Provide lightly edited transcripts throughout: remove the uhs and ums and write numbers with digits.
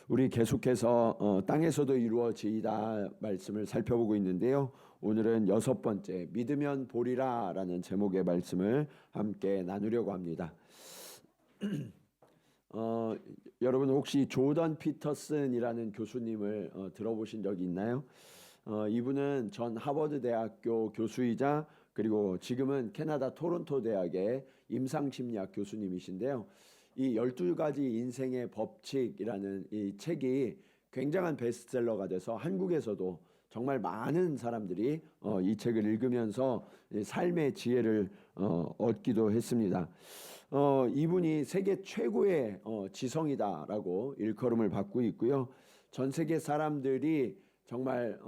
우리 계속해서 땅에서도 이루어지이다 말씀을 살펴보고 있는데요. 오늘은 6번째 믿으면 보리라라는 제목의 말씀을 함께 나누려고 합니다. 어, 여러분 혹시 조던 피터슨이라는 교수님을 들어보신 적이 있나요? 이분은 전 하버드 대학교 교수이자 그리고 지금은 캐나다 토론토 대학의 임상심리학 교수님이신데요. 이 12가지 인생의 법칙이라는 이 책이 굉장한 베스트셀러가 돼서 한국에서도 정말 많은 사람들이 이 책을 읽으면서 삶의 지혜를 얻기도 했습니다. 이분이 세계 최고의 지성이다라고 일컬음을 받고 있고요. 전 세계 사람들이 정말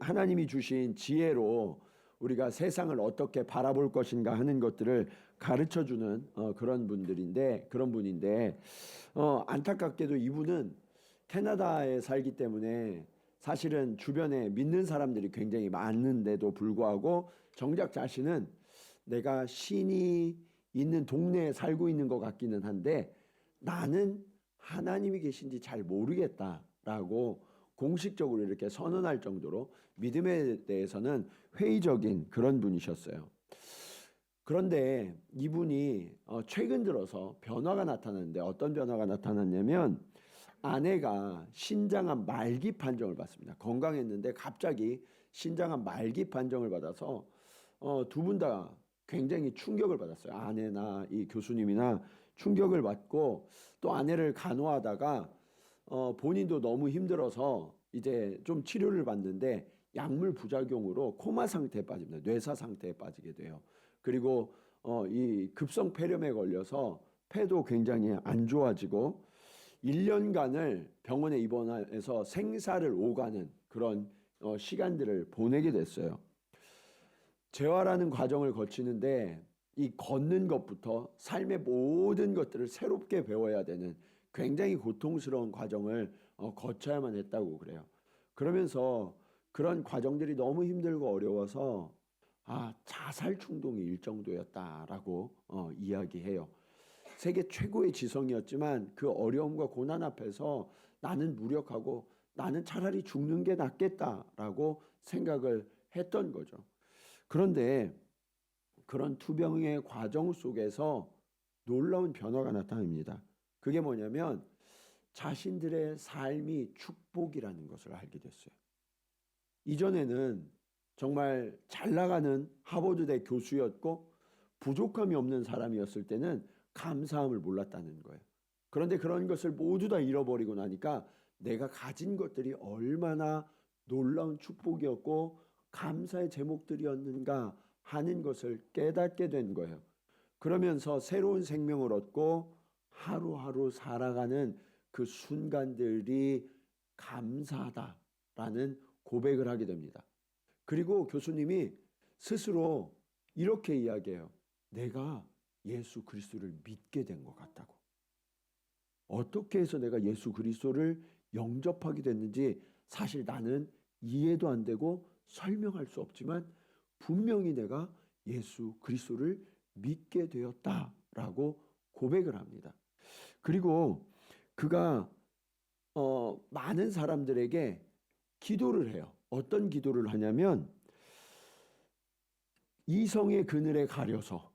하나님이 주신 지혜로 우리가 세상을 어떻게 바라볼 것인가 하는 것들을 가르쳐 주는 그런 분인데 안타깝게도 이분은 캐나다에 살기 때문에 사실은 주변에 믿는 사람들이 굉장히 많은데도 불구하고 정작 자신은 내가 신이 있는 동네에 살고 있는 것 같기는 한데 나는 하나님이 계신지 잘 모르겠다라고 공식적으로 이렇게 선언할 정도로 믿음에 대해서는 회의적인 그런 분이셨어요. 그런데 이분이 최근 들어서 변화가 나타났는데 어떤 변화가 나타났냐면 아내가 신장암 말기 판정을 받습니다. 건강했는데 갑자기 신장암 말기 판정을 받아서 두 분 다 굉장히 충격을 받았어요. 아내나 이 교수님이나 충격을 받고 또 아내를 간호하다가 본인도 너무 힘들어서 이제 좀 치료를 받는데 약물 부작용으로 코마 상태에 빠집니다. 뇌사 상태에 빠지게 돼요. 그리고 이 급성 폐렴에 걸려서 폐도 굉장히 안 좋아지고 1년간을 병원에 입원해서 생사를 오가는 그런 시간들을 보내게 됐어요. 재활하는 과정을 거치는데 이 걷는 것부터 삶의 모든 것들을 새롭게 배워야 되는 굉장히 고통스러운 과정을 거쳐야만 했다고 그래요. 그러면서 그런 과정들이 너무 힘들고 어려워서 자살 충동이 일 정도였다라고 이야기해요. 세계 최고의 지성이었지만 그 어려움과 고난 앞에서 나는 무력하고 나는 차라리 죽는 게 낫겠다라고 생각을 했던 거죠. 그런데 그런 투병의 과정 속에서 놀라운 변화가 나타납니다. 그게 뭐냐면 자신들의 삶이 축복이라는 것을 알게 됐어요. 이전에는 정말 잘 나가는 하버드대 교수였고 부족함이 없는 사람이었을 때는 감사함을 몰랐다는 거예요. 그런데 그런 것을 모두 다 잃어버리고 나니까 내가 가진 것들이 얼마나 놀라운 축복이었고 감사의 제목들이었는가 하는 것을 깨닫게 된 거예요. 그러면서 새로운 생명을 얻고 하루하루 살아가는 그 순간들이 감사하다라는 고백을 하게 됩니다. 그리고 교수님이 스스로 이렇게 이야기해요. 내가 예수 그리스도를 믿게 된 것 같다고. 어떻게 해서 내가 예수 그리스도를 영접하게 됐는지 사실 나는 이해도 안 되고 설명할 수 없지만 분명히 내가 예수 그리스도를 믿게 되었다라고 고백을 합니다. 그리고 그가 많은 사람들에게 기도를 해요. 어떤 기도를 하냐면 이성의 그늘에 가려서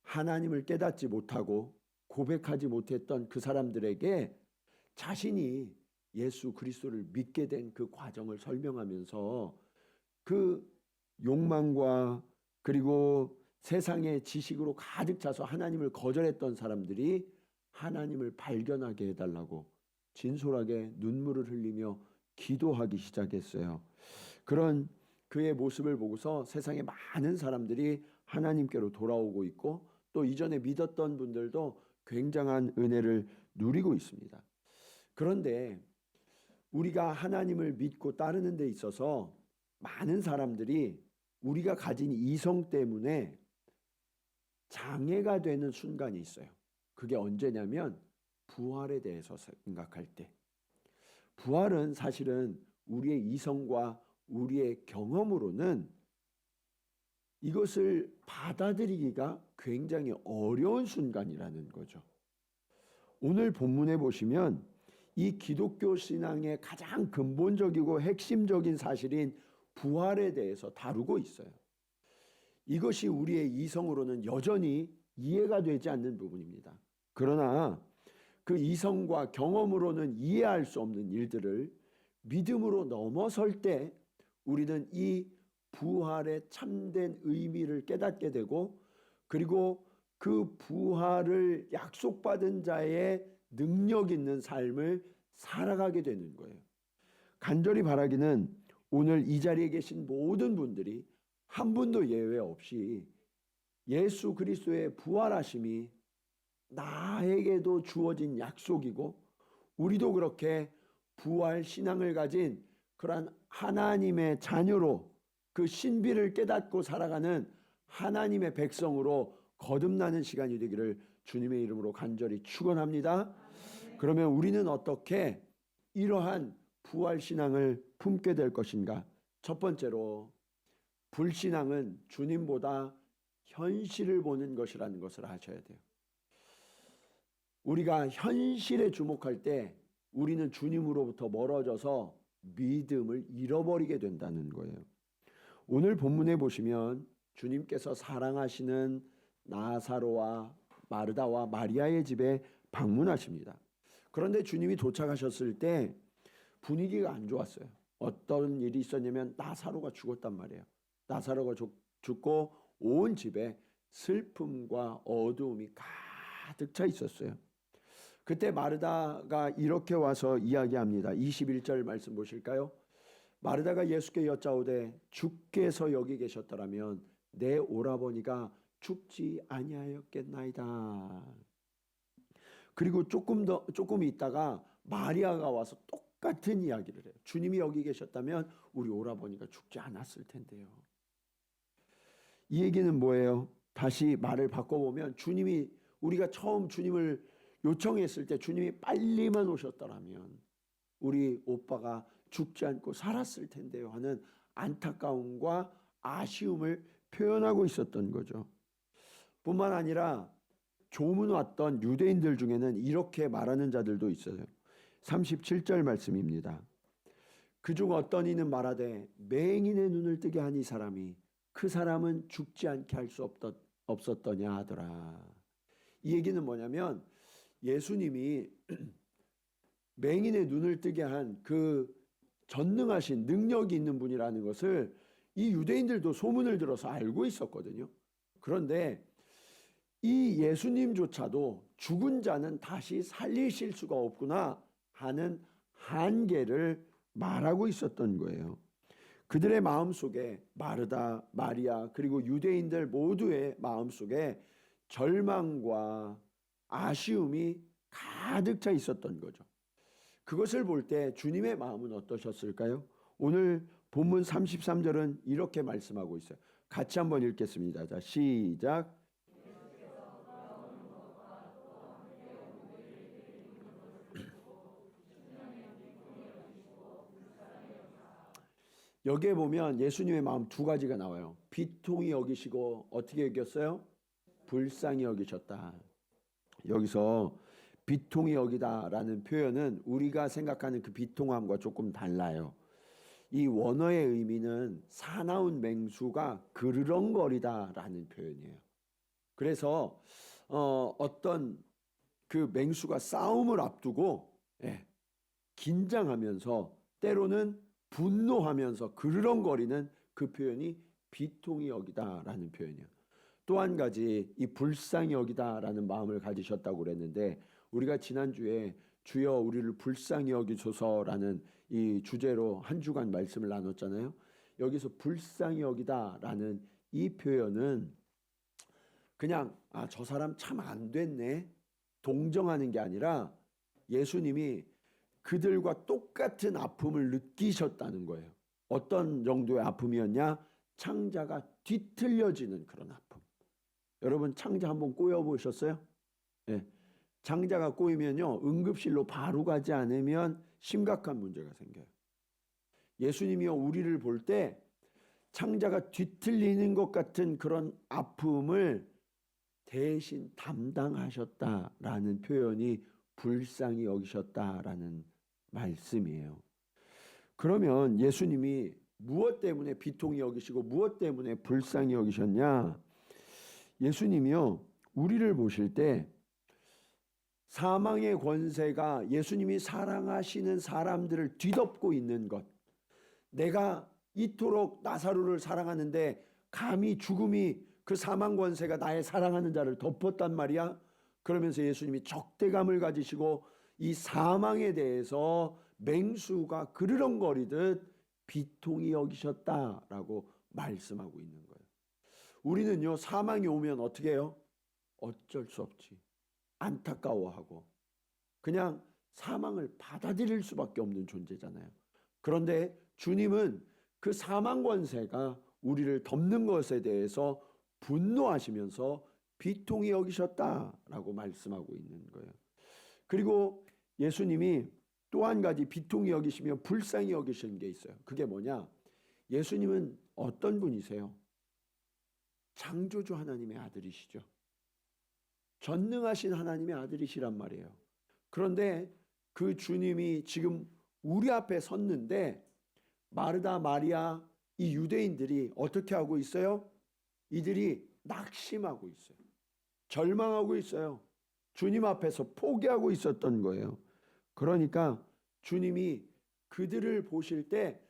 하나님을 깨닫지 못하고 고백하지 못했던 그 사람들에게 자신이 예수 그리스도를 믿게 된 그 과정을 설명하면서 그 욕망과 그리고 세상의 지식으로 가득 차서 하나님을 거절했던 사람들이 하나님을 발견하게 해달라고 진솔하게 눈물을 흘리며 기도하기 시작했어요. 그런 그의 모습을 보고서 세상에 많은 사람들이 하나님께로 돌아오고 있고 또 이전에 믿었던 분들도 굉장한 은혜를 누리고 있습니다. 그런데 우리가 하나님을 믿고 따르는 데 있어서 많은 사람들이 우리가 가진 이성 때문에 장애가 되는 순간이 있어요. 그게 언제냐면 부활에 대해서 생각할 때. 부활은 사실은 우리의 이성과 우리의 경험으로는 이것을 받아들이기가 굉장히 어려운 순간이라는 거죠. 오늘 본문에 보시면 이 기독교 신앙의 가장 근본적이고 핵심적인 사실인 부활에 대해서 다루고 있어요. 이것이 우리의 이성으로는 여전히 이해가 되지 않는 부분입니다. 그러나 그 이성과 경험으로는 이해할 수 없는 일들을 믿음으로 넘어설 때 우리는 이 부활의 참된 의미를 깨닫게 되고, 그리고 그 부활을 약속받은 자의 능력 있는 삶을 살아가게 되는 거예요. 간절히 바라기는 오늘 이 자리에 계신 모든 분들이 한 분도 예외 없이 예수 그리스도의 부활하심이 나에게도 주어진 약속이고, 우리도 그렇게 부활 신앙을 가진 그러한 하나님의 자녀로 그 신비를 깨닫고 살아가는 하나님의 백성으로 거듭나는 시간이 되기를 주님의 이름으로 간절히 축원합니다. 그러면 우리는 어떻게 이러한 부활 신앙을 품게 될 것인가? 첫 번째로, 불신앙은 주님보다 현실을 보는 것이라는 것을 아셔야 돼요. 우리가 현실에 주목할 때 우리는 주님으로부터 멀어져서 믿음을 잃어버리게 된다는 거예요. 오늘 본문에 보시면 주님께서 사랑하시는 나사로와 마르다와 마리아의 집에 방문하십니다. 그런데 주님이 도착하셨을 때 분위기가 안 좋았어요. 어떤 일이 있었냐면 나사로가 죽었단 말이에요. 나사로가 죽고 온 집에 슬픔과 어두움이 가득 차 있었어요. 그때 마르다가 이렇게 와서 이야기합니다. 21절 말씀 보실까요? 마르다가 예수께 여짜오되 주께서 여기 계셨더라면 내 오라버니가 죽지 아니하였겠나이다. 그리고 조금 있다가 마리아가 와서 똑같은 이야기를 해요. 주님이 여기 계셨다면 우리 오라버니가 죽지 않았을 텐데요. 이 얘기는 뭐예요? 다시 말을 바꿔보면, 우리가 처음 주님을 요청했을 때 주님이 빨리만 오셨더라면 우리 오빠가 죽지 않고 살았을 텐데요 하는 안타까움과 아쉬움을 표현하고 있었던 거죠. 뿐만 아니라 조문 왔던 유대인들 중에는 이렇게 말하는 자들도 있어요. 37절 말씀입니다. 그중 어떤 이는 말하되 맹인의 눈을 뜨게 한 이 사람이 그 사람은 죽지 않게 할 수 없었더냐 하더라. 이 얘기는 뭐냐면, 예수님이 맹인의 눈을 뜨게 한 그 전능하신 능력이 있는 분이라는 것을 이 유대인들도 소문을 들어서 알고 있었거든요. 그런데 이 예수님조차도 죽은 자는 다시 살리실 수가 없구나 하는 한계를 말하고 있었던 거예요. 그들의 마음속에, 마르다, 마리아 그리고 유대인들 모두의 마음속에 절망과 아쉬움이 가득 차 있었던 거죠. 그것을 볼 때 주님의 마음은 어떠셨을까요? 오늘 본문 33절은 이렇게 말씀하고 있어요. 같이 한번 읽겠습니다. 자, 시작. 여기에 보면 예수님의 마음 두 가지가 나와요. 비통히 여기시고 어떻게 여겼어요? 불쌍히 여기셨다. 여기서 비통히 여기다라는 표현은 우리가 생각하는 그 비통함과 조금 달라요. 이 원어의 의미는 사나운 맹수가 그르렁거리다라는 표현이에요. 그래서 어떤 그 맹수가 싸움을 앞두고 긴장하면서 때로는 분노하면서 그르렁거리는 그 표현이 비통히 여기다라는 표현이에요. 또 한 가지, 이 불쌍히 여기다라는 마음을 가지셨다고 그랬는데, 우리가 지난주에 주여 우리를 불쌍히 여기소서라는 이 주제로 한 주간 말씀을 나눴잖아요. 여기서 불쌍히 여기다라는 이 표현은 그냥 저 사람 참 안 됐네 동정하는 게 아니라 예수님이 그들과 똑같은 아픔을 느끼셨다는 거예요. 어떤 정도의 아픔이었냐? 창자가 뒤틀려지는 그런 아픔. 여러분 창자 한번 꼬여보셨어요? 네. 창자가 꼬이면요 응급실로 바로 가지 않으면 심각한 문제가 생겨요. 예수님이요 우리를 볼 때 창자가 뒤틀리는 것 같은 그런 아픔을 대신 담당하셨다라는 표현이 불쌍히 여기셨다라는 말씀이에요. 그러면 예수님이 무엇 때문에 비통히 여기시고 무엇 때문에 불쌍히 여기셨냐? 예수님이요, 우리를 보실 때 사망의 권세가 예수님이 사랑하시는 사람들을 뒤덮고 있는 것, 내가 이토록 나사로를 사랑하는데 감히 죽음이 그 사망 권세가 나의 사랑하는 자를 덮었단 말이야. 그러면서 예수님이 적대감을 가지시고 이 사망에 대해서 맹수가 그르렁거리듯 비통히 여기셨다라고 말씀하고 있는 거예요. 우리는요, 사망이 오면 어떻게 해요? 어쩔 수 없지. 안타까워하고 그냥 사망을 받아들일 수밖에 없는 존재잖아요. 그런데 주님은 그 사망 권세가 우리를 덮는 것에 대해서 분노하시면서 비통히 여기셨다라고 말씀하고 있는 거예요. 그리고 예수님이 또 한 가지 비통히 여기시며 불쌍히 여기시는 게 있어요. 그게 뭐냐? 예수님은 어떤 분이세요? 창조주 하나님의 아들이시죠. 전능하신 하나님의 아들이시란 말이에요. 그런데 그 주님이 지금 우리 앞에 섰는데 마르다, 마리아, 이 유대인들이 어떻게 하고 있어요? 이들이 낙심하고 있어요. 절망하고 있어요. 주님 앞에서 포기하고 있었던 거예요. 그러니까 주님이 그들을 보실 때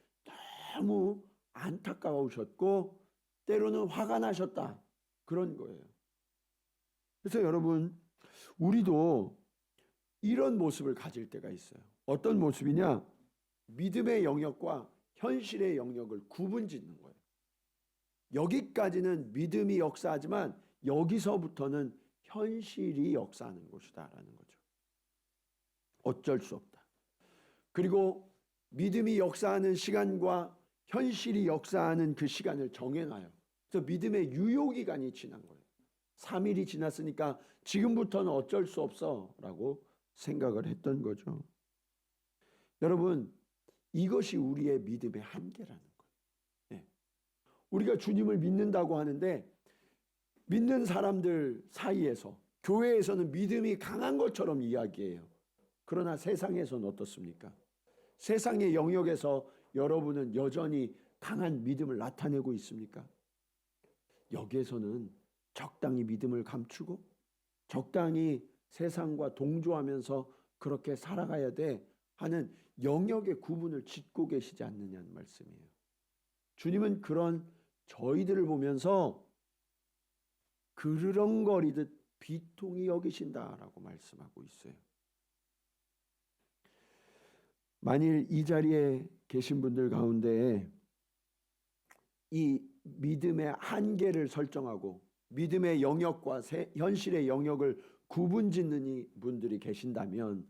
너무 안타까우셨고 때로는 화가 나셨다. 그런 거예요. 그래서 여러분, 우리도 이런 모습을 가질 때가 있어요. 어떤 모습이냐? 믿음의 영역과 현실의 영역을 구분짓는 거예요. 여기까지는 믿음이 역사하지만 여기서부터는 현실이 역사하는 것이다라는 거죠. 어쩔 수 없다. 그리고 믿음이 역사하는 시간과 현실이 역사하는 그 시간을 정해놔요. 그래서 믿음의 유효기간이 지난 거예요. 3일이 지났으니까 지금부터는 어쩔 수 없어 라고 생각을 했던 거죠. 여러분, 이것이 우리의 믿음의 한계라는 거예요. 네. 우리가 주님을 믿는다고 하는데 믿는 사람들 사이에서 교회에서는 믿음이 강한 것처럼 이야기해요. 그러나 세상에서는 어떻습니까? 세상의 영역에서 여러분은 여전히 강한 믿음을 나타내고 있습니까? 여기에서는 적당히 믿음을 감추고 적당히 세상과 동조하면서 그렇게 살아가야 돼 하는 영역의 구분을 짓고 계시지 않느냐는 말씀이에요. 주님은 그런 저희들을 보면서 그르렁거리듯 비통히 여기신다라고 말씀하고 있어요. 만일 이 자리에 계신 분들 가운데 이 믿음의 한계를 설정하고 믿음의 영역과 현실의 영역을 구분짓는 분들이 계신다면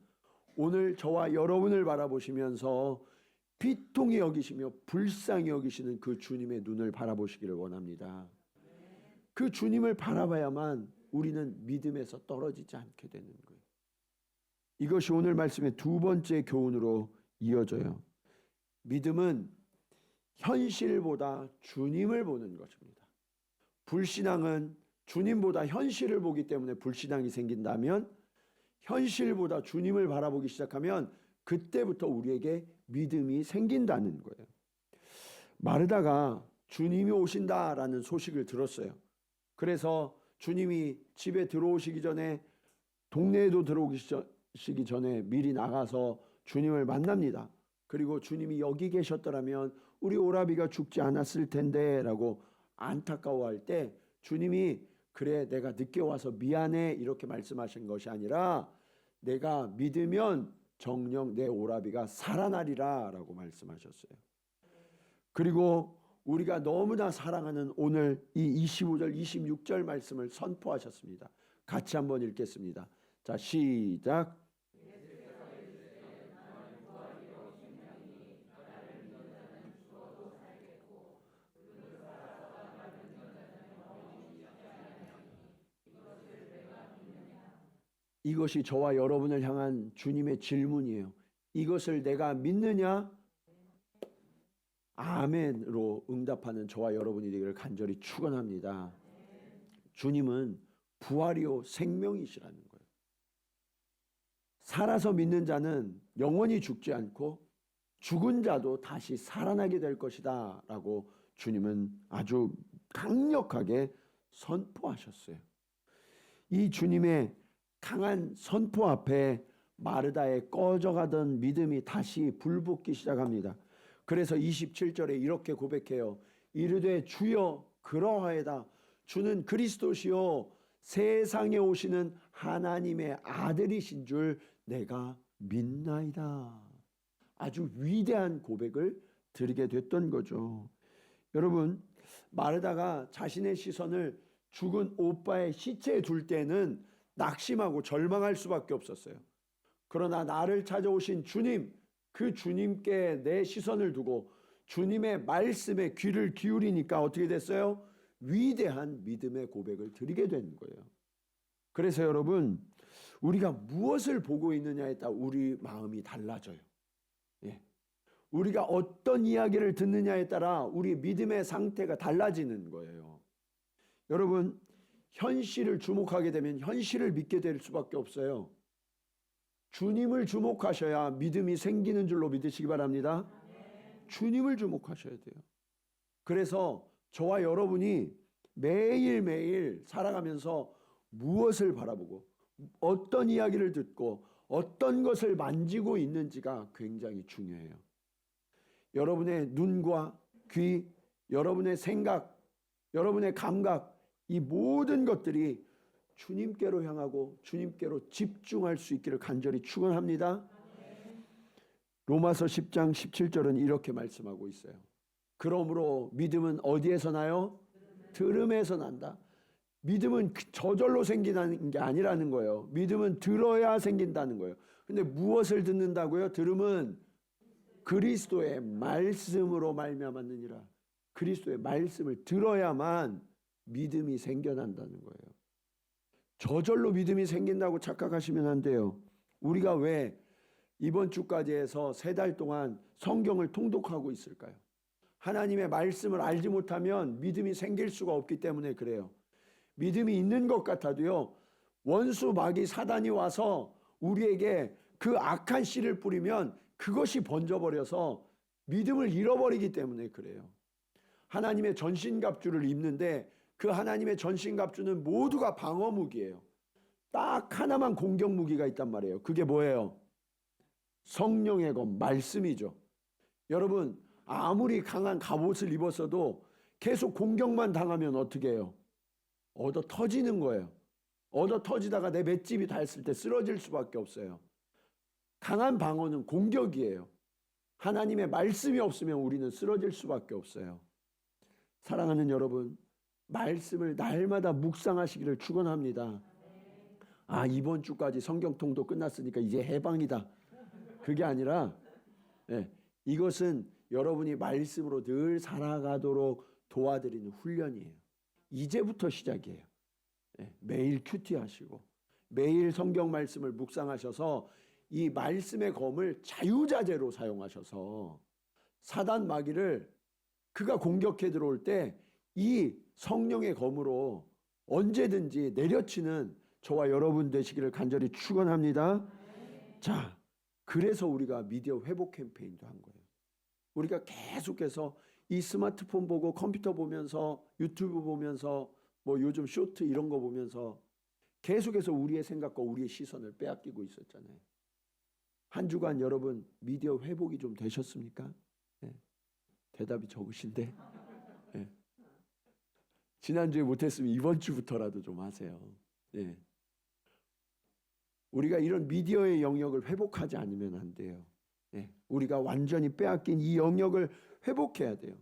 오늘 저와 여러분을 바라보시면서 비통히 여기시며 불쌍히 여기시는 그 주님의 눈을 바라보시기를 원합니다. 그 주님을 바라봐야만 우리는 믿음에서 떨어지지 않게 되는 거예요. 이것이 오늘 말씀의 두 번째 교훈으로 이어져요. 믿음은 현실보다 주님을 보는 것입니다. 불신앙은 주님보다 현실을 보기 때문에 불신앙이 생긴다면 현실보다 주님을 바라보기 시작하면 그때부터 우리에게 믿음이 생긴다는 거예요. 마르다가 주님이 오신다라는 소식을 들었어요. 그래서 주님이 집에 들어오시기 전에 동네에도 들어오시기 전에 미리 나가서 주님을 만납니다. 그리고 주님이 여기 계셨더라면 우리 오라비가 죽지 않았을 텐데 라고 안타까워할 때 주님이 그래 내가 늦게 와서 미안해 이렇게 말씀하신 것이 아니라 내가 믿으면 정녕 내 오라비가 살아나리라 라고 말씀하셨어요. 그리고 우리가 너무나 사랑하는 오늘 이 25절 26절 말씀을 선포하셨습니다. 같이 한번 읽겠습니다. 자, 시작. 이것이 저와 여러분을 향한 주님의 질문이에요. 이것을 내가 믿느냐? 아멘으로 응답하는 저와 여러분이 되기를 간절히 축원합니다. 주님은 부활이요 생명이시라는 거예요. 살아서 믿는 자는 영원히 죽지 않고 죽은 자도 다시 살아나게 될 것이다 라고 주님은 아주 강력하게 선포하셨어요. 이 주님의 강한 선포 앞에 마르다의 꺼져가던 믿음이 다시 불붙기 시작합니다. 그래서 27절에 이렇게 고백해요. 이르되 주여 그러하에다. 주는 그리스도시요 세상에 오시는 하나님의 아들이신 줄 내가 믿나이다. 아주 위대한 고백을 드리게 됐던 거죠. 여러분, 마르다가 자신의 시선을 죽은 오빠의 시체에 둘 때는 낙심하고 절망할 수밖에 없었어요. 그러나 나를 찾아오신 주님, 그 주님께 내 시선을 두고 주님의 말씀에 귀를 기울이니까 어떻게 됐어요? 위대한 믿음의 고백을 드리게 된 거예요. 그래서 여러분, 우리가 무엇을 보고 있느냐에 따라 우리 마음이 달라져요. 예. 우리가 어떤 이야기를 듣느냐에 따라 우리 믿음의 상태가 달라지는 거예요. 여러분, 현실을 주목하게 되면 현실을 믿게 될 수밖에 없어요. 주님을 주목하셔야 믿음이 생기는 줄로 믿으시기 바랍니다. 주님을 주목하셔야 돼요. 그래서 저와 여러분이 매일매일 살아가면서 무엇을 바라보고 어떤 이야기를 듣고 어떤 것을 만지고 있는지가 굉장히 중요해요. 여러분의 눈과 귀, 여러분의 생각, 여러분의 감각, 이 모든 것들이 주님께로 향하고 주님께로 집중할 수 있기를 간절히 축원합니다. 로마서 10장 17절은 이렇게 말씀하고 있어요. 그러므로 믿음은 어디에서 나요? 들음에서 난다. 믿음은 저절로 생기는 게 아니라는 거예요. 믿음은 들어야 생긴다는 거예요. 근데 무엇을 듣는다고요? 들음은 그리스도의 말씀으로 말미암았느니라. 그리스도의 말씀을 들어야만 믿음이 생겨난다는 거예요. 저절로 믿음이 생긴다고 착각하시면 안 돼요. 우리가 왜 이번 주까지 해서 3달 동안 성경을 통독하고 있을까요? 하나님의 말씀을 알지 못하면 믿음이 생길 수가 없기 때문에 그래요. 믿음이 있는 것 같아도요, 원수 마귀 사단이 와서 우리에게 그 악한 씨를 뿌리면 그것이 번져버려서 믿음을 잃어버리기 때문에 그래요. 하나님의 전신갑주를 입는데 그 하나님의 전신갑주는 모두가 방어무기예요. 딱 하나만 공격무기가 있단 말이에요. 그게 뭐예요? 성령의 검, 말씀이죠. 여러분, 아무리 강한 갑옷을 입었어도 계속 공격만 당하면 어떻게 해요? 얻어 터지는 거예요. 얻어 터지다가 내 맷집이 닿았을 때 쓰러질 수밖에 없어요. 강한 방어는 공격이에요. 하나님의 말씀이 없으면 우리는 쓰러질 수밖에 없어요. 사랑하는 여러분, 말씀을 날마다 묵상하시기를 축원합니다. 아, 이번 주까지 성경통도 끝났으니까 이제 해방이다. 그게 아니라 이것은 여러분이 말씀으로 늘 살아가도록 도와드리는 훈련이에요. 이제부터 시작이에요. 매일 큐티하시고 매일 성경 말씀을 묵상하셔서 이 말씀의 검을 자유자재로 사용하셔서 사단 마귀를 그가 공격해 들어올 때 이 성령의 검으로 언제든지 내려치는 저와 여러분 되시기를 간절히 축원합니다. 자, 그래서 우리가 미디어 회복 캠페인도 한 거예요. 우리가 계속해서 이 스마트폰 보고 컴퓨터 보면서 유튜브 보면서 뭐 요즘 쇼트 이런 거 보면서 계속해서 우리의 생각과 우리의 시선을 빼앗기고 있었잖아요. 한 주간 여러분 미디어 회복이 좀 되셨습니까? 네. 대답이 적으신데 지난주에 못했으면 이번 주부터라도 좀 하세요. 네. 우리가 이런 미디어의 영역을 회복하지 않으면 안 돼요. 네. 우리가 완전히 빼앗긴 이 영역을 회복해야 돼요.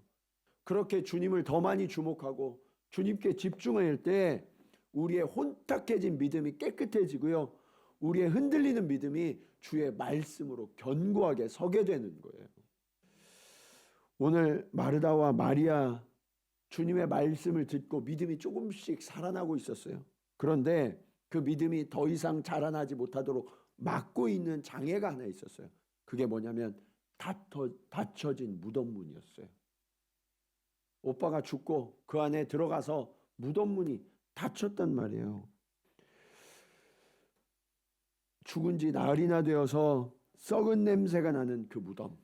그렇게 주님을 더 많이 주목하고 주님께 집중할 때 우리의 혼탁해진 믿음이 깨끗해지고요. 우리의 흔들리는 믿음이 주의 말씀으로 견고하게 서게 되는 거예요. 오늘 마르다와 마리아 주님의 말씀을 듣고 믿음이 조금씩 살아나고 있었어요. 그런데 그 믿음이 더 이상 자라나지 못하도록 막고 있는 장애가 하나 있었어요. 그게 뭐냐면 닫혀진 무덤문이었어요. 오빠가 죽고 그 안에 들어가서 무덤문이 닫혔단 말이에요. 죽은 지 나흘이나 되어서 썩은 냄새가 나는 그 무덤.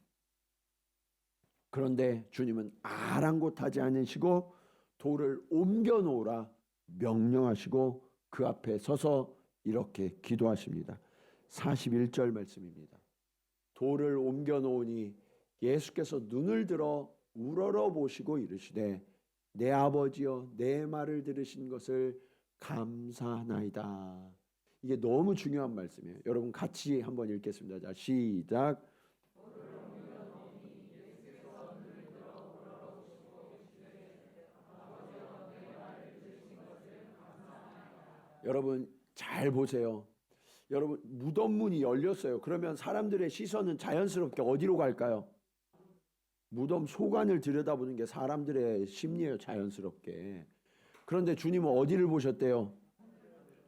그런데 주님은 아랑곳하지 않으시고 돌을 옮겨 놓으라 명령하시고 그 앞에 서서 이렇게 기도하십니다. 41절 말씀입니다. 돌을 옮겨 놓으니 예수께서 눈을 들어 우러러 보시고 이르시되 내 아버지여 내 말을 들으신 것을 감사하나이다. 이게 너무 중요한 말씀이에요. 여러분 같이 한번 읽겠습니다. 자, 시작. 여러분 잘 보세요. 여러분 무덤 문이 열렸어요. 그러면 사람들의 시선은 자연스럽게 어디로 갈까요? 무덤 소관을 들여다보는 게 사람들의 심리예요. 자연스럽게. 그런데 주님은 어디를 보셨대요?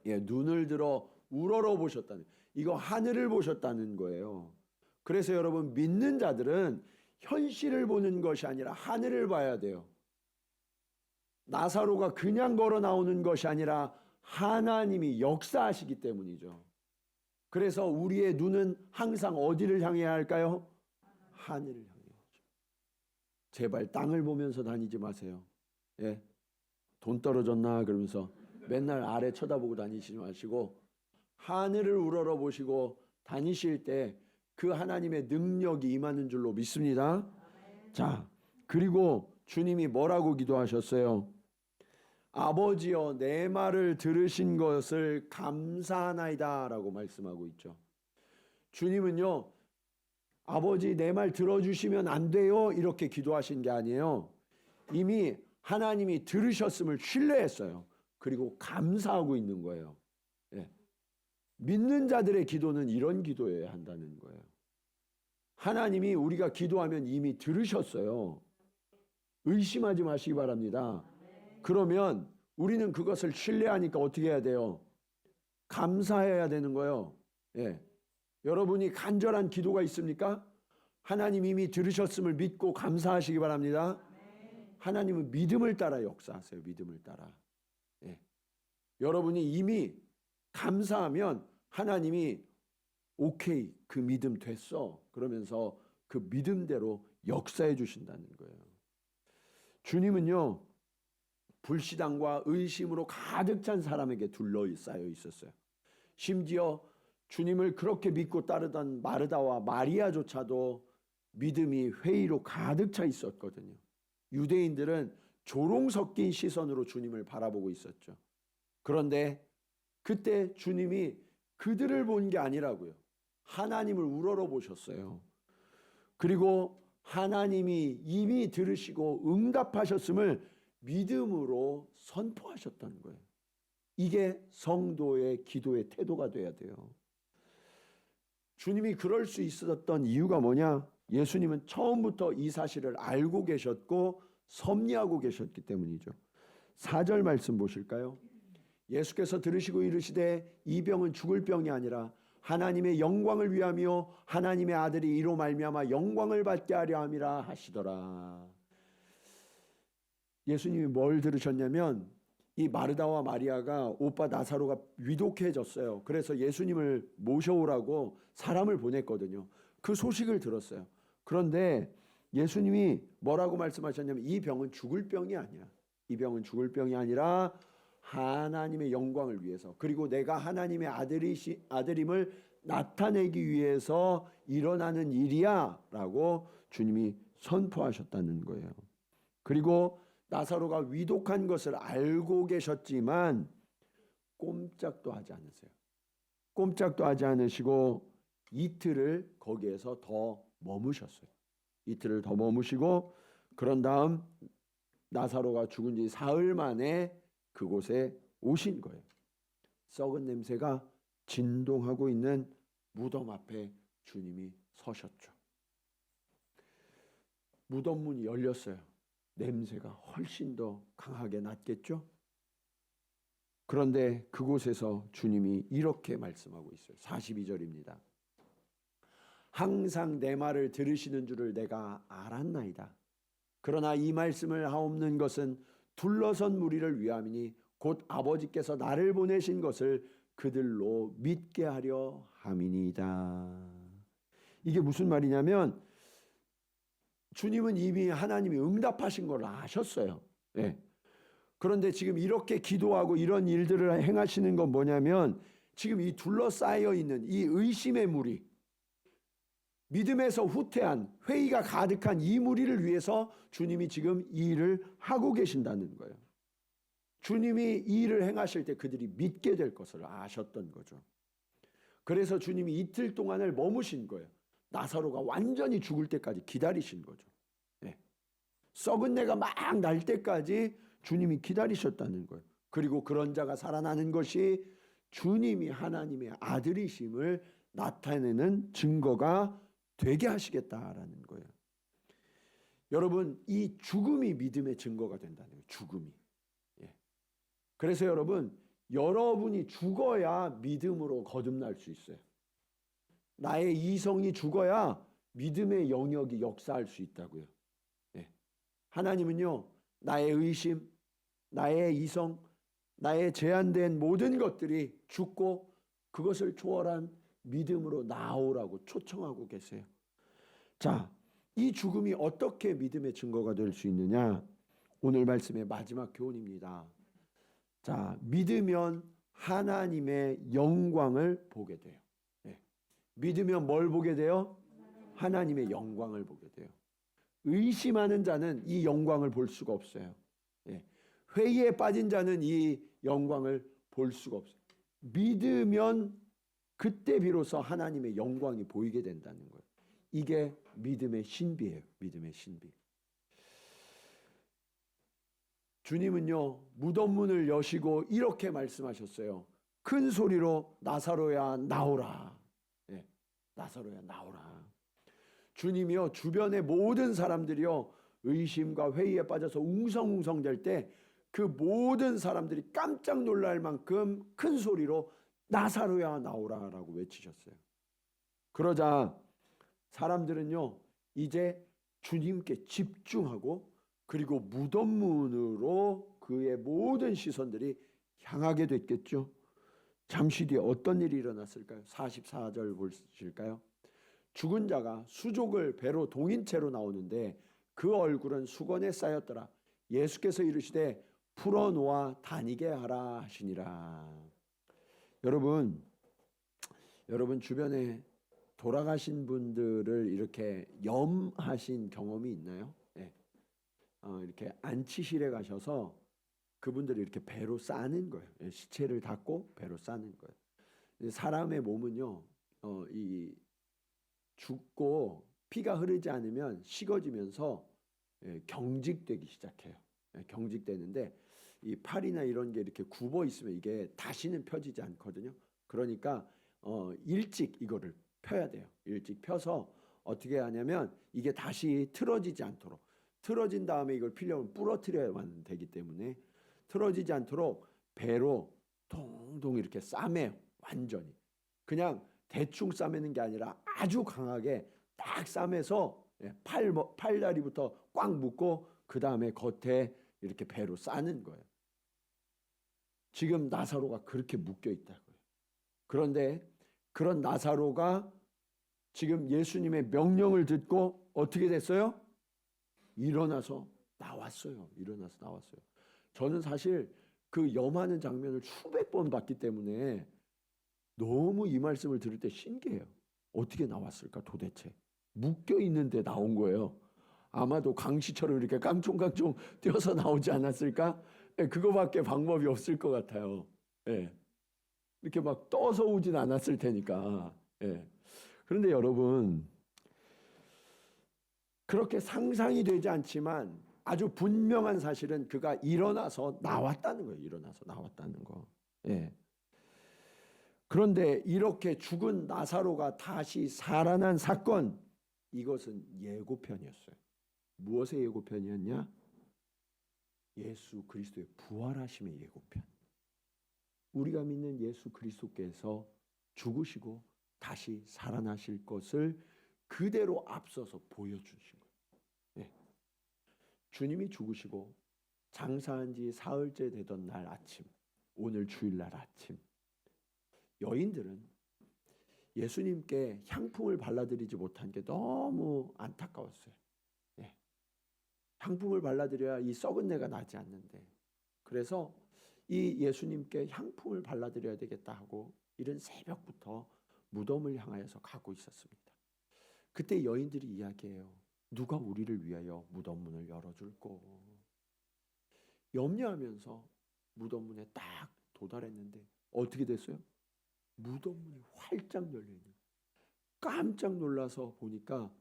예, 눈을 들어 우러러 보셨다는, 이거 하늘을 보셨다는 거예요. 그래서 여러분 믿는 자들은 현실을 보는 것이 아니라 하늘을 봐야 돼요. 나사로가 그냥 걸어 나오는 것이 아니라 하나님이 역사하시기 때문이죠. 그래서 우리의 눈은 항상 어디를 향해야 할까요? 하늘을 향해야죠. 제발 땅을 보면서 다니지 마세요. 예, 돈 떨어졌나 그러면서 맨날 아래 쳐다보고 다니시지 마시고 하늘을 우러러 보시고 다니실 때 그 하나님의 능력이 임하는 줄로 믿습니다. 자, 그리고 주님이 뭐라고 기도하셨어요? 아버지여 내 말을 들으신 것을 감사하나이다 라고 말씀하고 있죠. 주님은요, 아버지 내 말 들어주시면 안 돼요 이렇게 기도하신 게 아니에요. 이미 하나님이 들으셨음을 신뢰했어요. 그리고 감사하고 있는 거예요. 예. 믿는 자들의 기도는 이런 기도여야 한다는 거예요. 하나님이 우리가 기도하면 이미 들으셨어요. 의심하지 마시기 바랍니다. 그러면 우리는 그것을 신뢰하니까 어떻게 해야 돼요? 감사해야 되는 거예요. 예. 여러분이 간절한 기도가 있습니까? 하나님 이미 들으셨음을 믿고 감사하시기 바랍니다. 하나님은 믿음을 따라 역사하세요. 믿음을 따라. 예. 여러분이 이미 감사하면 하나님이 오케이 그 믿음 됐어 그러면서 그 믿음대로 역사해 주신다는 거예요. 주님은요 불신앙과 의심으로 가득 찬 사람에게 둘러싸여 있었어요. 심지어 주님을 그렇게 믿고 따르던 마르다와 마리아조차도 믿음이 회의로 가득 차 있었거든요. 유대인들은 조롱 섞인 시선으로 주님을 바라보고 있었죠. 그런데 그때 주님이 그들을 본 게 아니라고요. 하나님을 우러러 보셨어요. 그리고 하나님이 이미 들으시고 응답하셨음을 믿음으로 선포하셨다는 거예요. 이게 성도의 기도의 태도가 돼야 돼요. 주님이 그럴 수 있었던 이유가 뭐냐? 예수님은 처음부터 이 사실을 알고 계셨고 섭리하고 계셨기 때문이죠. 4절 말씀 보실까요? 예수께서 들으시고 이르시되 이 병은 죽을 병이 아니라 하나님의 영광을 위하며 하나님의 아들이 이로 말미암아 영광을 받게 하려 함이라 하시더라. 예수님이 뭘 들으셨냐면 이 마르다와 마리아가 오빠 나사로가 위독해졌어요. 그래서 예수님을 모셔오라고 사람을 보냈거든요. 그 소식을 들었어요. 그런데 예수님이 뭐라고 말씀하셨냐면 이 병은 죽을 병이 아니야. 이 병은 죽을 병이 아니라 하나님의 영광을 위해서, 그리고 내가 하나님의 아들임을 나타내기 위해서 일어나는 일이야 라고 주님이 선포하셨다는 거예요. 그리고 나사로가 위독한 것을 알고 계셨지만 꼼짝도 하지 않으세요. 꼼짝도 하지 않으시고 이틀을 거기에서 더 머무셨어요. 이틀을 더 머무시고 그런 다음 나사로가 죽은 지 사흘 만에 그곳에 오신 거예요. 썩은 냄새가 진동하고 있는 무덤 앞에 주님이 서셨죠. 무덤 문이 열렸어요. 냄새가 훨씬 더 강하게 났겠죠. 그런데 그곳에서 주님이 이렇게 말씀하고 있어요. 42절입니다. 항상 내 말을 들으시는 줄을 내가 알았나이다. 그러나 이 말씀을 하옵는 것은 둘러선 무리를 위함이니 곧 아버지께서 나를 보내신 것을 그들로 믿게 하려 함이니이다. 이게 무슨 말이냐면 주님은 이미 하나님이 응답하신 걸 아셨어요. 예. 그런데 지금 이렇게 기도하고 이런 일들을 행하시는 건 뭐냐면 지금 이 둘러싸여 있는 이 의심의 무리, 믿음에서 후퇴한 회의가 가득한 이 무리를 위해서 주님이 지금 이 일을 하고 계신다는 거예요. 주님이 이 일을 행하실 때 그들이 믿게 될 것을 아셨던 거죠. 그래서 주님이 이틀 동안을 머무신 거예요. 나사로가 완전히 죽을 때까지 기다리신 거죠. 네. 썩은 내가 막 날 때까지 주님이 기다리셨다는 거예요. 그리고 그런 자가 살아나는 것이 주님이 하나님의 아들이심을 나타내는 증거가 되게 하시겠다라는 거예요. 여러분, 이 죽음이 믿음의 증거가 된다는 거예요. 죽음이. 예. 그래서 여러분이 죽어야 믿음으로 거듭날 수 있어요. 나의 이성이 죽어야 믿음의 영역이 역사할 수 있다고요. 예. 하나님은요, 나의 의심, 나의 이성, 나의 제한된 모든 것들이 죽고 그것을 초월한 믿음으로 나오라고 초청하고 계세요. 자, 이 죽음이 어떻게 믿음의 증거가 될 수 있느냐? 오늘 말씀의 마지막 교훈입니다. 자, 믿으면 하나님의 영광을 보게 돼요. 네. 믿으면 뭘 보게 돼요? 하나님의 영광을 보게 돼요. 의심하는 자는 이 영광을 볼 수가 없어요. 네. 회의에 빠진 자는 이 영광을 볼 수가 없어요. 믿으면 그때 비로소 하나님의 영광이 보이게 된다는 거예요. 이게 믿음의 신비예요. 믿음의 신비. 주님은요, 무덤 문을 여시고 이렇게 말씀하셨어요. 큰 소리로 나사로야 나오라. 네, 나사로야 나오라. 주님이요, 주변의 모든 사람들이요, 의심과 회의에 빠져서 웅성웅성 될 때 그 모든 사람들이 깜짝 놀랄 만큼 큰 소리로 나사로야 나오라라고 외치셨어요. 그러자 사람들은요, 이제 주님께 집중하고 그리고 무덤 문으로 그의 모든 시선들이 향하게 됐겠죠. 잠시 뒤에 어떤 일이 일어났을까요? 44절 보실까요? 죽은 자가 수족을 배로 동인 채로 나오는데 그 얼굴은 수건에 쌓였더라. 예수께서 이르시되 풀어놓아 다니게 하라 하시니라. 여러분 주변에 돌아가신 분들을 이렇게 염하신 경험이 있나요? 네. 이렇게 안치실에 가셔서 그분들이 이렇게 배로 싸는 거예요. 시체를 닦고 배로 싸는 거예요. 사람의 몸은요, 이 죽고 피가 흐르지 않으면 식어지면서 경직되기 시작해요. 경직되는데 이 팔이나 이런 게 이렇게 굽어 있으면 이게 다시는 펴지지 않거든요. 그러니까 일찍 이거를 펴야 돼요. 일찍 펴서 어떻게 하냐면 이게 다시 틀어지지 않도록, 틀어진 다음에 이걸 피려면 부러뜨려야만 되기 때문에 틀어지지 않도록 배로 동동 이렇게 싸매요. 완전히. 그냥 대충 싸매는 게 아니라 아주 강하게 딱 싸매서 팔다리부터 꽉 묶고 그 다음에 겉에 이렇게 배로 싸는 거예요. 지금 나사로가 그렇게 묶여 있다고요. 그런데 그런 나사로가 지금 예수님의 명령을 듣고 어떻게 됐어요? 일어나서 나왔어요. 일어나서 나왔어요. 저는 사실 그 염하는 장면을 수백 번 봤기 때문에 너무 이 말씀을 들을 때 신기해요. 어떻게 나왔을까 도대체? 묶여 있는데 나온 거예요. 아마도 강시처럼 이렇게 깡총깡총 뛰어서 나오지 않았을까? 그거밖에 방법이 없을 것 같아요. 이렇게 막 떠서 오진 않았을 테니까. 그런데 여러분, 그렇게 상상이 되지 않지만 아주 분명한 사실은 그가 일어나서 나왔다는 거예요. 일어나서 나왔다는 거. 그런데 이렇게 죽은 나사로가 다시 살아난 사건, 이것은 예고편이었어요. 무엇의 예고편이었냐? 예수 그리스도의 부활하심의 예고편. 우리가 믿는 예수 그리스도께서 죽으시고 다시 살아나실 것을 그대로 앞서서 보여주신 거예요. 주님이 죽으시고 장사한 지 사흘째 되던 날 아침, 오늘 주일날 아침, 여인들은 예수님께 향품을 발라드리지 못한 게 너무 안타까웠어요. 예. 향품을 발라드려야 이 썩은 내가 나지 않는데, 그래서 이 예수님께 향품을 발라드려야 되겠다 하고 이른 새벽부터 무덤을 향하여서 가고 있었습니다. 그때 여인들이 이야기해요. 누가 우리를 위하여 무덤 문을 열어줄꼬. 염려하면서 무덤 문에 딱 도달했는데 어떻게 됐어요? 무덤 문이 활짝 열려있는 거예요. 깜짝 놀라서 보니까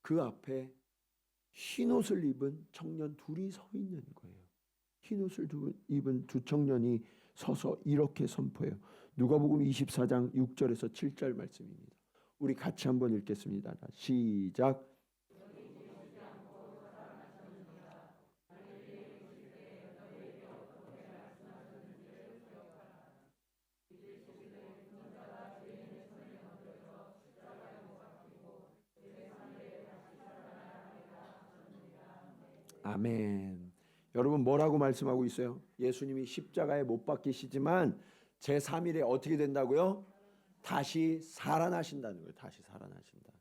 그 앞에 흰옷을 입은 청년 둘이 서 있는 거예요. 흰옷을 입은 두 청년이 서서 이렇게 선포해요. 누가복음 24장 6절에서 7절 말씀입니다. 우리 같이 한번 읽겠습니다. 시작. 아멘. 여러분 뭐라고 말씀하고 있어요? 예수님이 십자가에 못 박히시지만 제3일에 어떻게 된다고요? 다시 살아나신다는 거예요. 다시 살아나신다.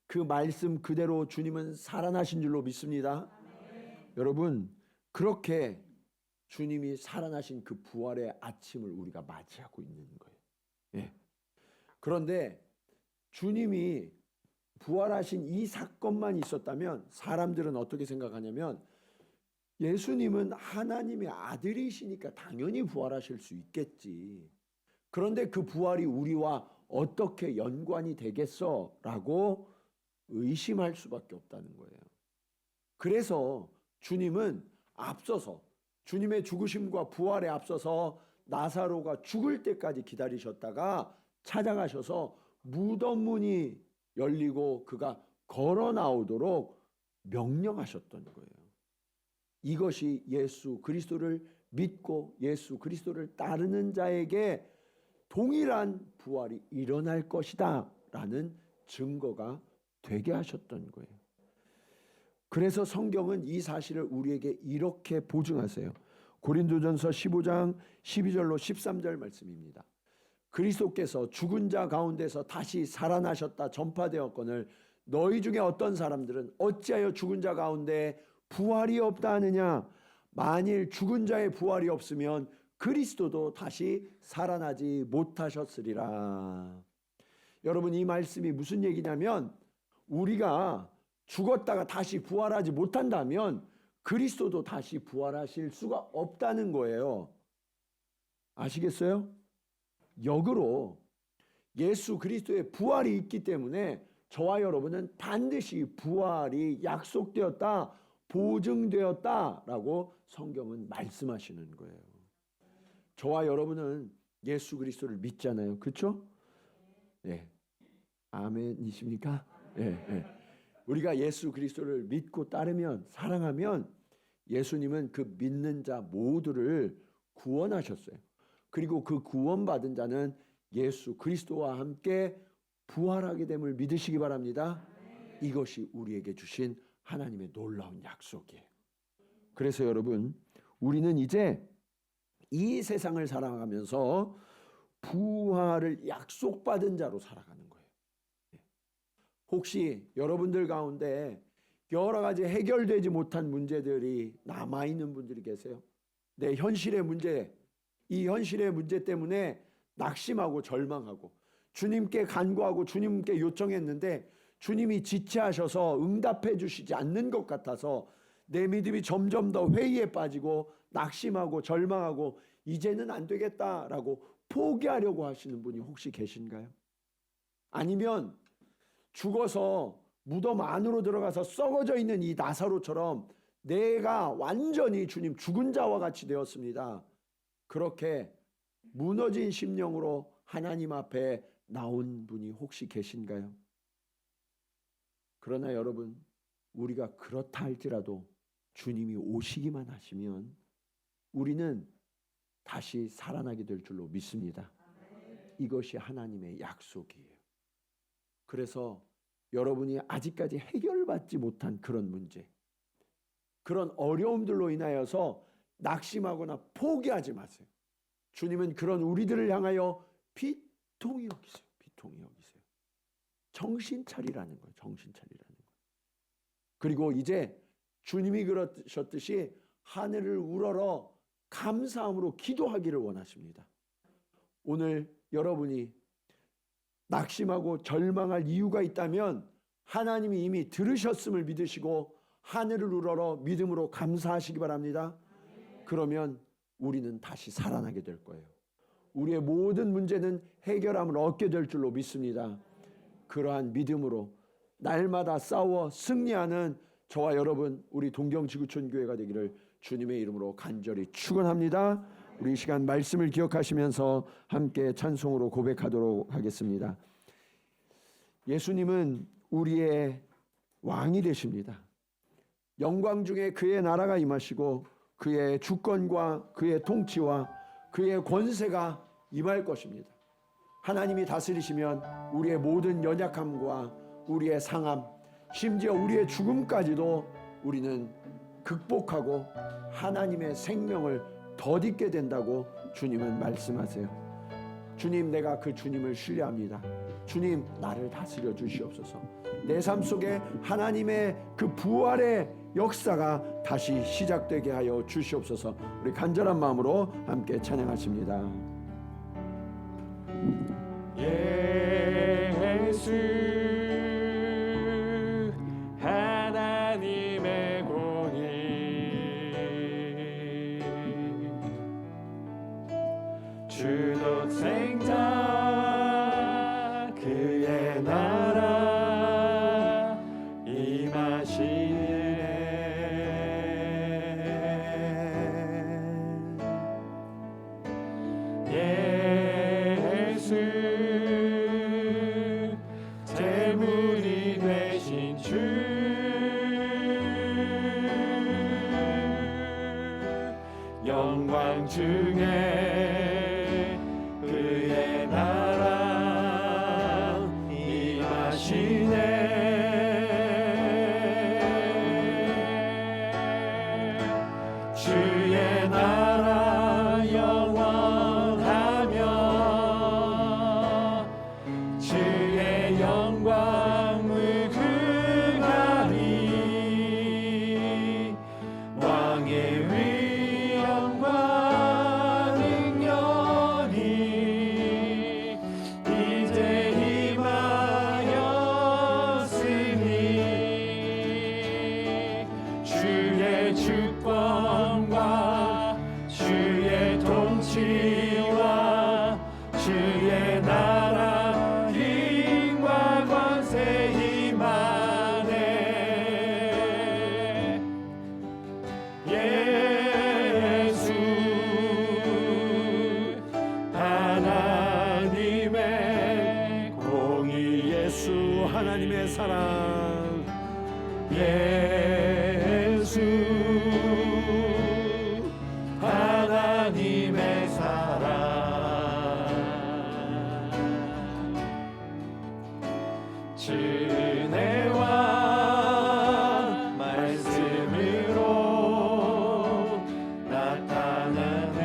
그 말씀 그대로 주님은 살아나신 줄로 믿습니다. 여러분 그렇게 주님이 살아나신 그 부활의 아침을 우리가 맞이하고 있는 거예요. 예. 그런데 주님이 부활하신 이 사건만 있었다면 사람들은 어떻게 생각하냐면 예수님은 하나님의 아들이시니까 당연히 부활하실 수 있겠지. 그런데 그 부활이 우리와 어떻게 연관이 되겠어? 라고 의심할 수밖에 없다는 거예요. 그래서 주님은 앞서서 주님의 죽으심과 부활에 앞서서 나사로가 죽을 때까지 기다리셨다가 찾아가셔서 무덤 문이 열리고 그가 걸어 나오도록 명령하셨던 거예요. 이것이 예수 그리스도를 믿고 예수 그리스도를 따르는 자에게 동일한 부활이 일어날 것이다 라는 증거가 되게 하셨던 거예요. 그래서 성경은 이 사실을 우리에게 이렇게 보증하세요. 고린도전서 15장 12절로 13절 말씀입니다. 그리스도께서 죽은 자 가운데서 다시 살아나셨다 전파되었거늘 너희 중에 어떤 사람들은 어찌하여 죽은 자 가운데 부활이 없다 하느냐. 만일 죽은 자의 부활이 없으면 그리스도도 다시 살아나지 못하셨으리라. 여러분 이 말씀이 무슨 얘기냐면 우리가 죽었다가 다시 부활하지 못한다면 그리스도도 다시 부활하실 수가 없다는 거예요. 아시겠어요? 역으로 예수 그리스도의 부활이 있기 때문에 저와 여러분은 반드시 부활이 약속되었다, 보증되었다라고 성경은 말씀하시는 거예요. 저와 여러분은 예수 그리스도를 믿잖아요. 그렇죠? 네. 아멘이십니까? 네, 네. 우리가 예수 그리스도를 믿고 따르면 사랑하면 예수님은 그 믿는 자 모두를 구원하셨어요. 그리고 그 구원받은 자는 예수 그리스도와 함께 부활하게 됨을 믿으시기 바랍니다. 이것이 우리에게 주신 하나님의 놀라운 약속이에요. 그래서 여러분 우리는 이제 이 세상을 살아가면서 부활을 약속받은 자로 살아가는 거예요. 혹시 여러분들 가운데 여러 가지 해결되지 못한 문제들이 남아있는 분들이 계세요? 내 현실의 문제, 이 현실의 문제 때문에 낙심하고 절망하고 주님께 간구하고 주님께 요청했는데 주님이 지체하셔서 응답해 주시지 않는 것 같아서 내 믿음이 점점 더 회의에 빠지고 낙심하고 절망하고 이제는 안 되겠다라고 포기하려고 하시는 분이 혹시 계신가요? 아니면 죽어서 무덤 안으로 들어가서 썩어져 있는 이 나사로처럼 내가 완전히 주님 죽은 자와 같이 되었습니다. 그렇게 무너진 심령으로 하나님 앞에 나온 분이 혹시 계신가요? 그러나 여러분 우리가 그렇다 할지라도 주님이 오시기만 하시면 우리는 다시 살아나게 될 줄로 믿습니다. 이것이 하나님의 약속이에요. 그래서 여러분이 아직까지 해결받지 못한 그런 문제, 그런 어려움들로 인하여서 낙심하거나 포기하지 마세요. 주님은 그런 우리들을 향하여 빛 비통히 여기세요. 비통히 여기세요. 정신 차리라는 거예요. 정신 차리라는 거예요. 그리고 이제 주님이 그러셨듯이 하늘을 우러러 감사함으로 기도하기를 원하십니다. 오늘 여러분이 낙심하고 절망할 이유가 있다면 하나님이 이미 들으셨음을 믿으시고 하늘을 우러러 믿음으로 감사하시기 바랍니다. 그러면 우리는 다시 살아나게 될 거예요. 우리의 모든 문제는 해결함을 얻게 될 줄로 믿습니다. 그러한 믿음으로 날마다 싸워 승리하는 저와 여러분, 우리 동경지구촌교회가 되기를 주님의 이름으로 간절히 축원합니다. 우리 이 시간 말씀을 기억하시면서 함께 찬송으로 고백하도록 하겠습니다. 예수님은 우리의 왕이 되십니다. 영광 중에 그의 나라가 임하시고 그의 주권과 그의 통치와 그의 권세가 임할 것입니다. 하나님이 다스리시면 우리의 모든 연약함과 우리의 상함, 심지어 우리의 죽음까지도 우리는 극복하고 하나님의 생명을 덧입게 된다고 주님은 말씀하세요. 주님, 내가 그 주님을 신뢰합니다. 주님, 나를 다스려 주시옵소서. 내 삶 속에 하나님의 그 부활의 역사가 다시 시작되게 하여 주시옵소서. 우리 간절한 마음으로 함께 찬양하십니다. 예수 하나님의 공의 주독생자 그의 나라 임하시네. 예수 재물이 되신 주 영광 중에 그의 나라 임하시네. 주의 나라 영원하며 주의 영광 무궁하리. 왕의 위엄과 능력이 이제 임하였으니 주의 주권과 주의 통치와 주의 나라 힘과 권세 임하네. 예수 하나님의 공의 예수 하나님의 사랑, 예수 하나님의 사랑 은혜와 말씀으로 나타나네.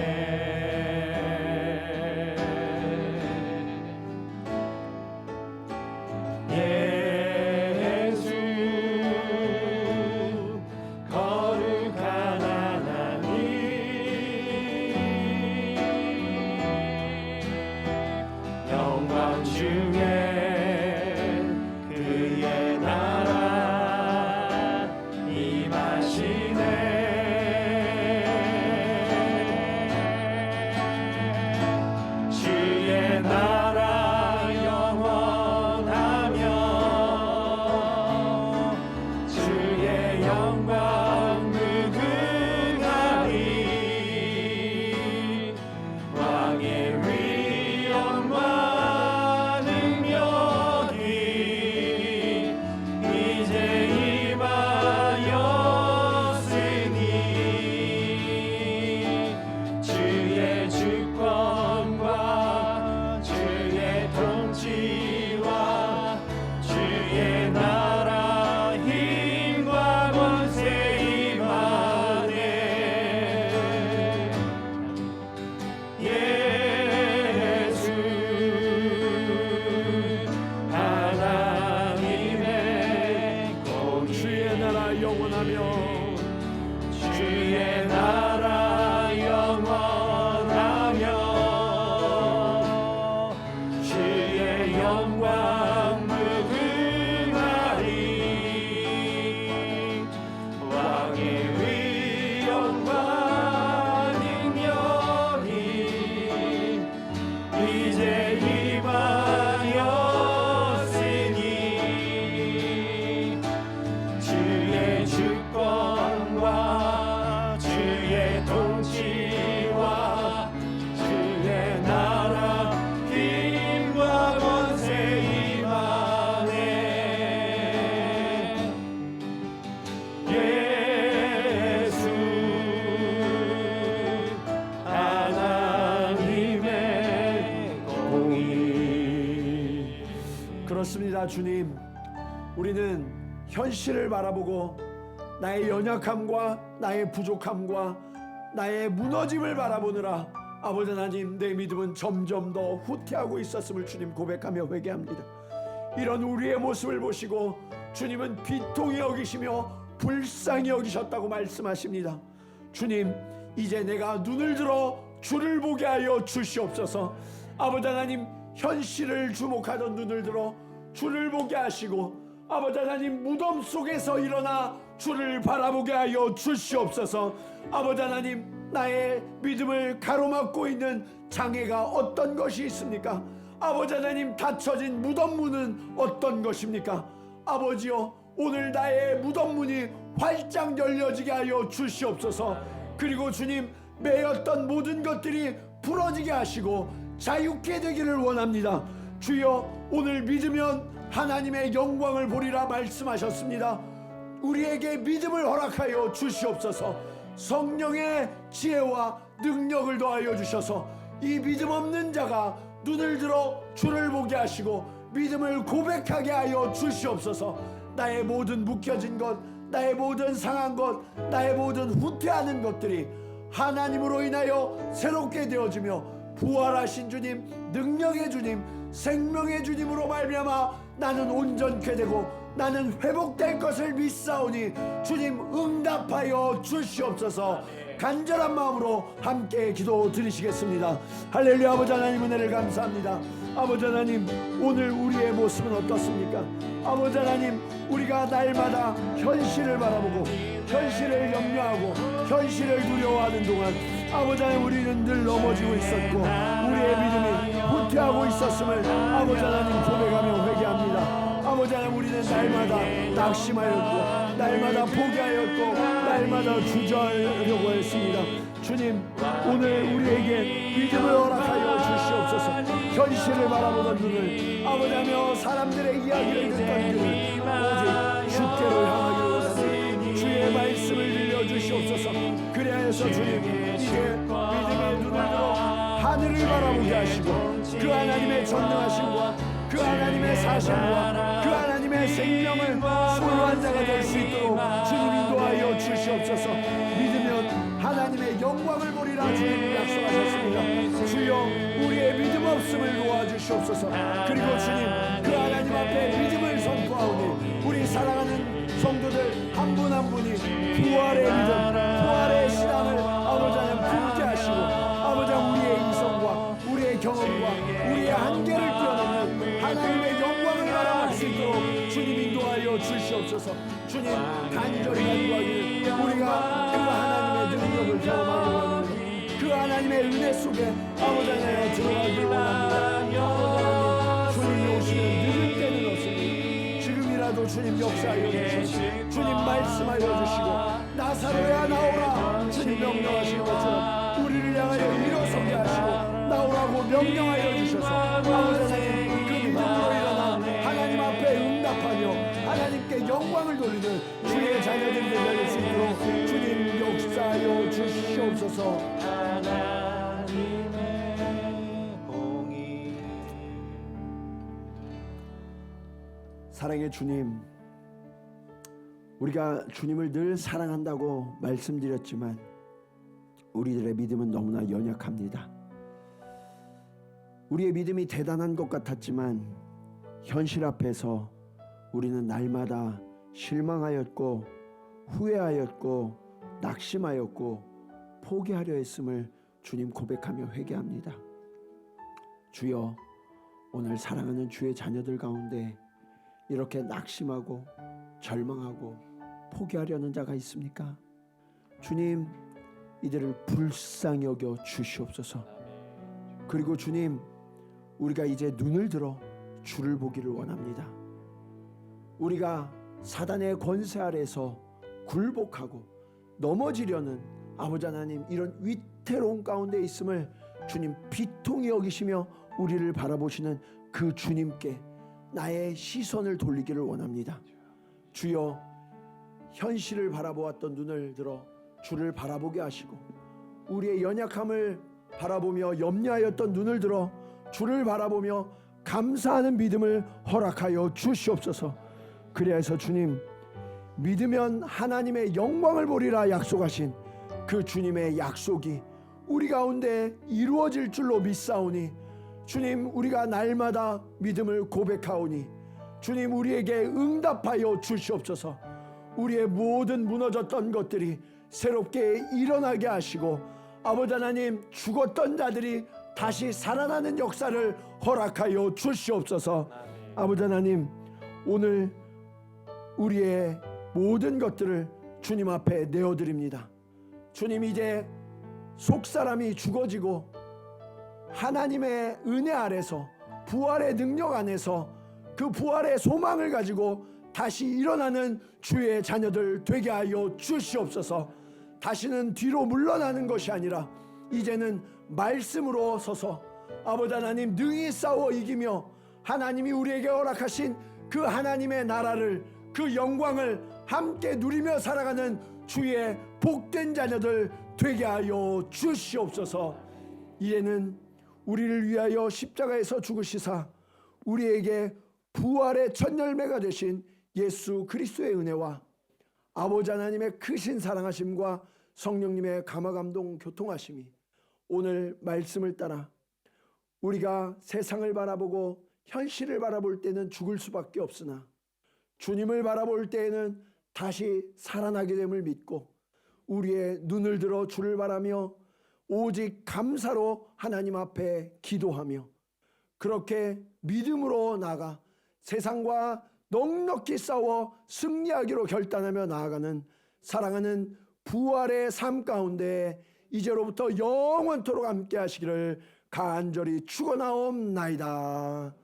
예수 거룩한 하나님 영광 중에 그의 나라 임하시네. 주의 나라 영원하며 주의 영광 무궁하리. 왕의 위엄과 능력 그렇습니다. 주님, 우리는 현실을 바라보고 나의 연약함과 나의 부족함과 나의 무너짐을 바라보느라 아버지 하나님, 내 믿음은 점점 더 후퇴하고 있었음을 주님 고백하며 회개합니다. 이런 우리의 모습을 보시고 주님은 비통히 여기시며 불쌍히 여기셨다고 말씀하십니다. 주님, 이제 내가 눈을 들어 주를 보게 하여 주시옵소서. 아버지 하나님, 현실을 주목하던 눈을 들어 주를 보게 하시고 아버지 하나님, 무덤 속에서 일어나 주를 바라보게 하여 주시옵소서. 아버지 하나님, 나의 믿음을 가로막고 있는 장애가 어떤 것이 있습니까? 아버지 하나님, 닫혀진 무덤 문은 어떤 것입니까? 아버지여, 오늘 나의 무덤 문이 활짝 열려지게 하여 주시옵소서. 그리고 주님, 매였던 모든 것들이 풀어지게 하시고 자유케 되기를 원합니다. 주여, 오늘 믿으면 하나님의 영광을 보리라 말씀하셨습니다. 우리에게 믿음을 허락하여 주시옵소서. 성령의 지혜와 능력을 더하여 주셔서 이 믿음 없는 자가 눈을 들어 주를 보게 하시고 믿음을 고백하게 하여 주시옵소서. 나의 모든 묶여진 것, 나의 모든 상한 것, 나의 모든 후퇴하는 것들이 하나님으로 인하여 새롭게 되어지며 부활하신 주님, 능력의 주님, 생명의 주님으로 말미암아 나는 온전케 되고 나는 회복될 것을 믿사오니 주님 응답하여 주시옵소서. 간절한 마음으로 함께 기도 드리시겠습니다. 할렐루야. 아버지 하나님, 은혜를 감사합니다. 아버지 하나님, 오늘 우리의 모습은 어떻습니까? 아버지 하나님, 우리가 날마다 현실을 바라보고 현실을 염려하고 현실을 두려워하는 동안 아버지 하나님, 우리는 늘 넘어지고 있었고 우리의 믿음이 후퇴하고 있었음을 아버지 하나님 고백하며 회개합니다. 아버지 하나님, 우리는 날마다 낙심하였고 날마다 포기하였고 날마다 주저하려고 했습니다. 주님, 오늘 우리에게 믿음을 허락하여 주시옵소서. 현실을 바라보던 눈을 아버지 하며 사람들의 이야기를 듣던 눈을 오직 주께로 향하기를 원하니 주의 말씀을 들려주시옵소서. 그래서 주님, 이제 믿음의 눈을 들어 하늘을 바라보게 하시고 그 하나님의 전능하심과 그 하나님의 사심과 그 하나님의 생명을 소유한 자가 될 수 있도록 주님 인도하여 주시옵소서. 믿으면 하나님의 영광을 보리라 주님 약속하셨습니다. 주여, 우리의 믿음 없음을 놓아주시옵소서. 그리고 주님, 그 하나님 앞에 믿음을 선포하오니 우리 사랑하는 성도들 한 분 한 분이 부활의 믿음, 부활의 신앙을 아버지 하나님 품게 하시고 아버지 하나님, 우리의 이성과 우리의 경험과 우리의 한계를 뛰어넘는 하나님의 영광을 바라볼 수 있도록 주님 인도하여 주시옵소서. 주님, 간절히 간구하기를 우리가 그 하나님의 능력을 경험하기 원합니다. 그 하나님의 은혜 속에 아버지 하나님 들어가기를 원합니다. 아버지 하나님, 주님이 오시면 늦을 때는 없으니 지금이라도 주님 역사하여 주시고 주님 말씀하여 주시고 나사로야 나오라 주님 명령하신 것처럼 우리를 향하여 일어서게 하시고 나오라고 명령하여 주셔서 아버지 하나님, 그 믿음으로 일어나 하나님 앞에 응답하며 하나님께 영광을 돌리는 주의 자녀들이 되게 수 있도록 주님 역사하여 주시옵소서. 사랑의 주님, 우리가 주님을 늘 사랑한다고 말씀드렸지만 우리들의 믿음은 너무나 연약합니다. 우리의 믿음이 대단한 것 같았지만 현실 앞에서 우리는 날마다 실망하였고 후회하였고 낙심하였고 포기하려 했음을 주님 고백하며 회개합니다. 주여, 오늘 사랑하는 주의 자녀들 가운데 이렇게 낙심하고 절망하고 포기하려는 자가 있습니까? 주님, 이들을 불쌍히 여겨 주시옵소서. 그리고 주님, 우리가 이제 눈을 들어 주를 보기를 원합니다. 우리가 사단의 권세 아래서 굴복하고 넘어지려는 아버지 하나님, 이런 위태로운 가운데 있음을 주님 비통히 여기시며 우리를 바라보시는 그 주님께 나의 시선을 돌리기를 원합니다. 주여, 현실을 바라보았던 눈을 들어 주를 바라보게 하시고 우리의 연약함을 바라보며 염려하였던 눈을 들어 주를 바라보며 감사하는 믿음을 허락하여 주시옵소서. 그래서 주님, 믿으면 하나님의 영광을 보리라 약속하신 그 주님의 약속이 우리 가운데 이루어질 줄로 믿사오니 주님, 우리가 날마다 믿음을 고백하오니 주님, 우리에게 응답하여 주시옵소서. 우리의 모든 무너졌던 것들이 새롭게 일어나게 하시고 아버지 하나님, 죽었던 자들이 다시 살아나는 역사를 허락하여 주시옵소서. 아버지 하나님, 오늘 우리의 모든 것들을 주님 앞에 내어드립니다. 주님, 이제 속사람이 죽어지고 하나님의 은혜 아래서 부활의 능력 안에서 그 부활의 소망을 가지고 다시 일어나는 주의 자녀들 되게 하여 주시옵소서. 다시는 뒤로 물러나는 것이 아니라 이제는 말씀으로 서서 아버지 하나님, 능히 싸워 이기며 하나님이 우리에게 허락하신 그 하나님의 나라를, 그 영광을 함께 누리며 살아가는 주의 복된 자녀들 되게 하여 주시옵소서. 이제는 우리를 위하여 십자가에서 죽으시사 우리에게 부활의 첫 열매가 되신 예수 그리스도의 은혜와 아버지 하나님의 크신 사랑하심과 성령님의 감화감동 교통하심이 오늘 말씀을 따라 우리가 세상을 바라보고 현실을 바라볼 때는 죽을 수밖에 없으나 주님을 바라볼 때에는 다시 살아나게 됨을 믿고 우리의 눈을 들어 주를 바라며 오직 감사로 하나님 앞에 기도하며 그렇게 믿음으로 나아가 세상과 넉넉히 싸워 승리하기로 결단하며 나아가는 사랑하는 부활의 삶 가운데 이제로부터 영원토록 함께 하시기를 간절히 축원하옵나이다.